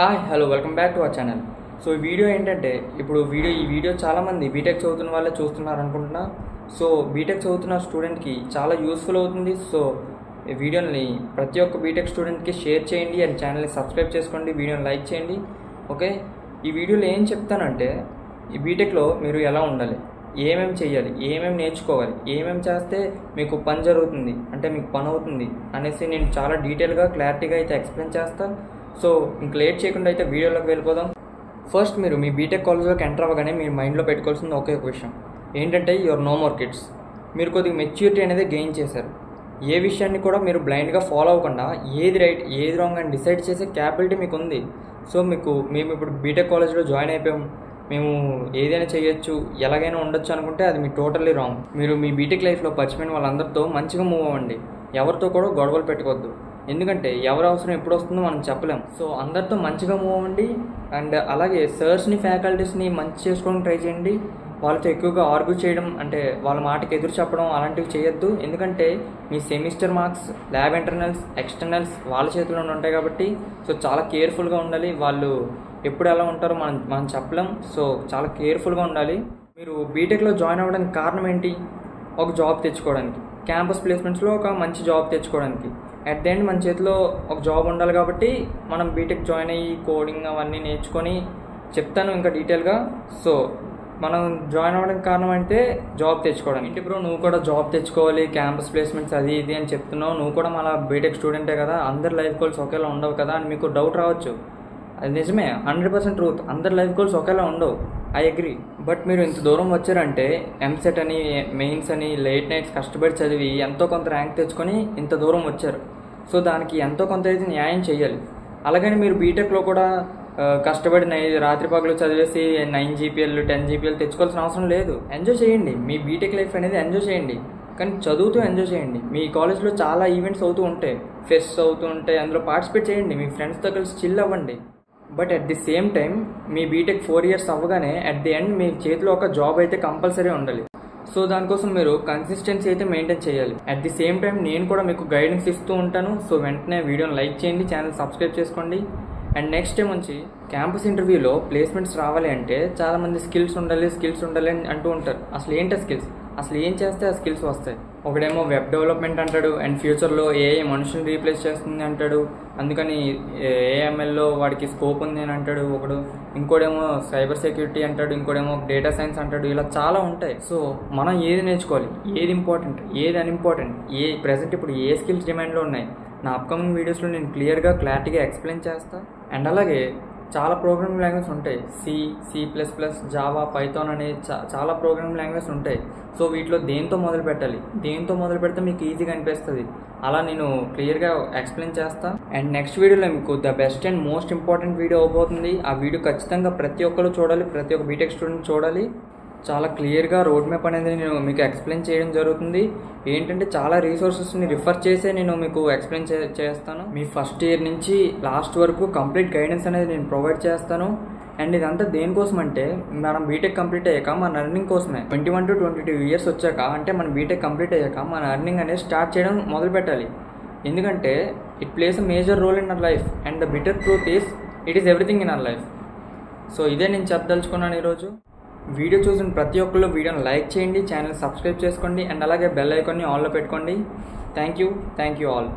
Hi hello welcome back to our channel. So ఈ video ఏంటంటే ఈ వీడియో చాలామంది బీటెక్ చదువుతున్న వాళ్ళే చూస్తున్నారు అనుకుంటున్నా. సో బీటెక్ చదువుతున్న స్టూడెంట్కి చాలా యూస్ఫుల్ అవుతుంది. సో ఈ వీడియోని ప్రతి ఒక్క బీటెక్ స్టూడెంట్కి షేర్ చేయండి అండ్ ఛానల్ని సబ్స్క్రైబ్ చేసుకోండి, వీడియోని లైక్ చేయండి. ఓకే, ఈ వీడియోలో ఏం చెప్తానంటే ఈ బీటెక్లో మీరు ఎలా ఉండాలి, ఏమేమి చేయాలి, ఏమేమి నేర్చుకోవాలి, ఏమేమి చేస్తే మీకు పని జరుగుతుంది అంటే మీకు పని అవుతుంది అనేసి నేను చాలా డీటెయిల్గా క్లారిటీగా అయితే ఎక్స్ప్లెయిన్ చేస్తాను. సో ఇంక లేట్ చేయకుండా అయితే వీడియోలోకి వెళ్ళిపోదాం. ఫస్ట్ మీరు మీ బీటెక్ కాలేజ్లోకి ఎంటర్ అవ్వగానే మీరు మైండ్లో పెట్టుకోవాల్సింది ఒకే ఒక విషయం ఏంటంటే యువర్ నో మోర్ కిడ్స్. మీరు కొద్దిగా మెచ్యూరిటీ అనేది గెయిన్ చేశారు. ఏ విషయాన్ని కూడా మీరు బ్లైండ్గా ఫాలో అవ్వకుండా ఏది రైట్ ఏది రాంగ్ అని డిసైడ్ చేసే క్యాపబిలిటీ మీకు ఉంది. సో మేము ఇప్పుడు బీటెక్ కాలేజ్లో జాయిన్ అయిపోయాం, మేము ఏదైనా చేయొచ్చు, ఎలాగైనా ఉండొచ్చు అనుకుంటే అది మీ టోటల్లీ రాంగ్. మీరు మీ బీటెక్ లైఫ్లో పరిచయమైన వాళ్ళందరితో మంచిగా మూవ్ అవ్వండి, ఎవరితో కూడా గొడవలు పెట్టుకోవద్దు. ఎందుకంటే ఎవరి అవసరం ఎప్పుడు వస్తుందో మనం చెప్పలేం. సో అందరితో మంచిగా మూవ్ అవ్వండి అండ్ అలాగే సర్స్ని ఫ్యాకల్టీస్ని మంచి చేసుకోవడం ట్రై చేయండి. వాళ్ళతో ఎక్కువగా ఆర్గ్యూ చేయడం అంటే వాళ్ళ మాటకి ఎదురు చెప్పడం అలాంటివి చేయొద్దు. ఎందుకంటే మీ semester marks, lab internals, externals వాళ్ళ చేతిలోనే ఉంటాయి కాబట్టి సో చాలా కేర్ఫుల్గా ఉండాలి. వాళ్ళు ఎప్పుడు ఎలా ఉంటారో మనం చెప్పలేం. సో చాలా కేర్ఫుల్గా ఉండాలి. మీరు బీటెక్లో జాయిన్ అవ్వడానికి కారణం ఏంటి? ఒక జాబ్ తెచ్చుకోవడానికి, క్యాంపస్ ప్లేస్మెంట్స్లో ఒక మంచి జాబ్ తెచ్చుకోవడానికి. అట్ ది ఎండ్ మన చేతిలో ఒక జాబ్ ఉండాలి కాబట్టి మనం బీటెక్ జాయిన్ అయ్యి కోడింగ్ అవన్నీ నేర్చుకొని చెప్తాను ఇంకా డీటెయిల్గా. సో మనం జాయిన్ అవ్వడానికి కారణం అంటే జాబ్ తెచ్చుకోవడం. ఇంటి బ్రో నువ్వు కూడా జాబ్ తెచ్చుకోవాలి, క్యాంపస్ ప్లేస్మెంట్స్ అది ఇది అని చెప్తున్నావు, నువ్వు కూడా మళ్ళీ బీటెక్ స్టూడెంటే కదా, అందరి లైఫ్ గోల్స్ ఒకేలా ఉండవు కదా అని మీకు డౌట్ రావచ్చు. అది నిజమే, 100% ట్రూత్. అందరి లైఫ్ గోల్స్ ఒకేలా ఉండవు, ఐ అగ్రీ. బట్ మీరు ఇంత దూరం వచ్చారంటే ఎంసెట్ అని, మెయిన్స్ అని, లేట్ నైట్స్ కష్టపడి చదివి ఎంతో కొంత ర్యాంక్ తెచ్చుకొని ఇంత దూరం వచ్చారు. సో దానికి ఎంతో కొంత అయితే న్యాయం చేయాలి. అలాగని మీరు బీటెక్లో కూడా కష్టపడి రాత్రి పగలు చదివేసి 9 GPL 10 GPL తెచ్చుకోవాల్సిన అవసరం లేదు. ఎంజాయ్ చేయండి, మీ బీటెక్ లైఫ్ అనేది ఎంజాయ్ చేయండి, కానీ చదువుతూ ఎంజాయ్ చేయండి. మీ కాలేజ్లో చాలా ఈవెంట్స్ అవుతూ ఉంటాయి, ఫెస్ట్స్ అవుతూ ఉంటాయి, అందులో పార్టిసిపేట్ చేయండి, మీ ఫ్రెండ్స్తో కలిసి చిల్ అవ్వండి. But at the same time మీ బీటెక్ 4 years అవ్వగానే అట్ ది ఎండ్ మీ చేతిలో ఒక జాబ్ అయితే కంపల్సరీ ఉండాలి. సో దానికోసం మీరు కన్సిస్టెన్సీ అయితే మెయింటైన్ చేయాలి. అట్ ది సేమ్ టైం నేను కూడా మీకు గైడెన్స్ ఇస్తూ ఉంటాను. సో వెంటనే వీడియోని లైక్ చేయండి, ఛానల్ సబ్స్క్రైబ్ చేసుకోండి. అండ్ నెక్స్ట్ టైం వచ్చి క్యాంపస్ ఇంటర్వ్యూలో ప్లేస్మెంట్స్ రావాలి అంటే చాలామంది స్కిల్స్ ఉండాలి అని అంటూ ఉంటారు. అసలు ఏంటి స్కిల్స్? అసలు ఏం చేస్తే ఆ స్కిల్స్ వస్తాయి? ఒకడేమో వెబ్ డెవలప్మెంట్ అంటాడు అండ్ ఫ్యూచర్లో ఏఐ మనుషుని రీప్లేస్ చేస్తుంది అంటాడు, అందుకని ఏఎంఎల్లో వాడికి స్కోప్ ఉంది అని అంటాడు ఒకడు. ఇంకోడేమో సైబర్ సెక్యూరిటీ అంటాడు, ఇంకోడేమో డేటా సైన్స్ అంటాడు. ఇలా చాలా ఉంటాయి. సో మనం ఏది నేర్చుకోవాలి, ఏది ఇంపార్టెంట్, ఏది అన్ఇంపార్టెంట్, ప్రెసెంట్ ఇప్పుడు ఏ స్కిల్స్ డిమాండ్లో ఉన్నాయి నా అప్కమింగ్ వీడియోస్లో నేను క్లారిటీగా ఎక్స్ప్లెయిన్ చేస్తాను. అండ్ అలాగే చాలా ప్రోగ్రామింగ్ లాంగ్వేజ్ ఉంటాయి, C++, జావా, పైథాన్ అనే చాలా ప్రోగ్రామింగ్ లాంగ్వేజ్ ఉంటాయి. సో వీటిలో దేంతో మొదలు పెట్టాలి, దేంతో మొదలు పెడితే మీకు ఈజీగా అనిపిస్తుంది అలా నేను క్లియర్గా ఎక్స్ప్లెయిన్ చేస్తాను. అండ్ నెక్స్ట్ వీడియోలో మీకు the best and most important video అవబోతుంది. ఆ వీడియో ఖచ్చితంగా ప్రతి ఒక్కరు చూడాలి, ప్రతి ఒక్క బీటెక్ స్టూడెంట్ చూడాలి. చాలా క్లియర్గా రోడ్ మ్యాప్ అనేది నేను మీకు ఎక్స్ప్లెయిన్ చేయడం జరుగుతుంది. ఏంటంటే చాలా రీసోర్సెస్ని రిఫర్ చేసే నేను మీకు ఎక్స్ప్లెయిన్ చేస్తాను. మీ ఫస్ట్ ఇయర్ నుంచి లాస్ట్ వరకు కంప్లీట్ గైడెన్స్ అనేది నేను ప్రొవైడ్ చేస్తాను. అండ్ ఇదంతా దేనికోసం అంటే మనం బీటెక్ కంప్లీట్ అయ్యాక మన ఎర్నింగ్ కోసమే. 21 to 22 years వచ్చాక అంటే మన బీటెక్ కంప్లీట్ అయ్యాక మన ఎర్నింగ్ అనేది స్టార్ట్ చేయడం మొదలు పెట్టాలి. ఎందుకంటే it plays a major role in our life and the bitter truth is it is everything in our life. So ఇదే నేను చెప్పదలుచుకున్నాను ఈరోజు. వీడియో చూసిన ప్రతి ఒక్కళ్ళు వీడియోని లైక్ చేయండి, ఛానల్ సబ్స్క్రైబ్ చేసుకోండి అండ్ అలాగే బెల్ ఐకాన్ని ఆన్లో పెట్టుకోండి. Thank you all.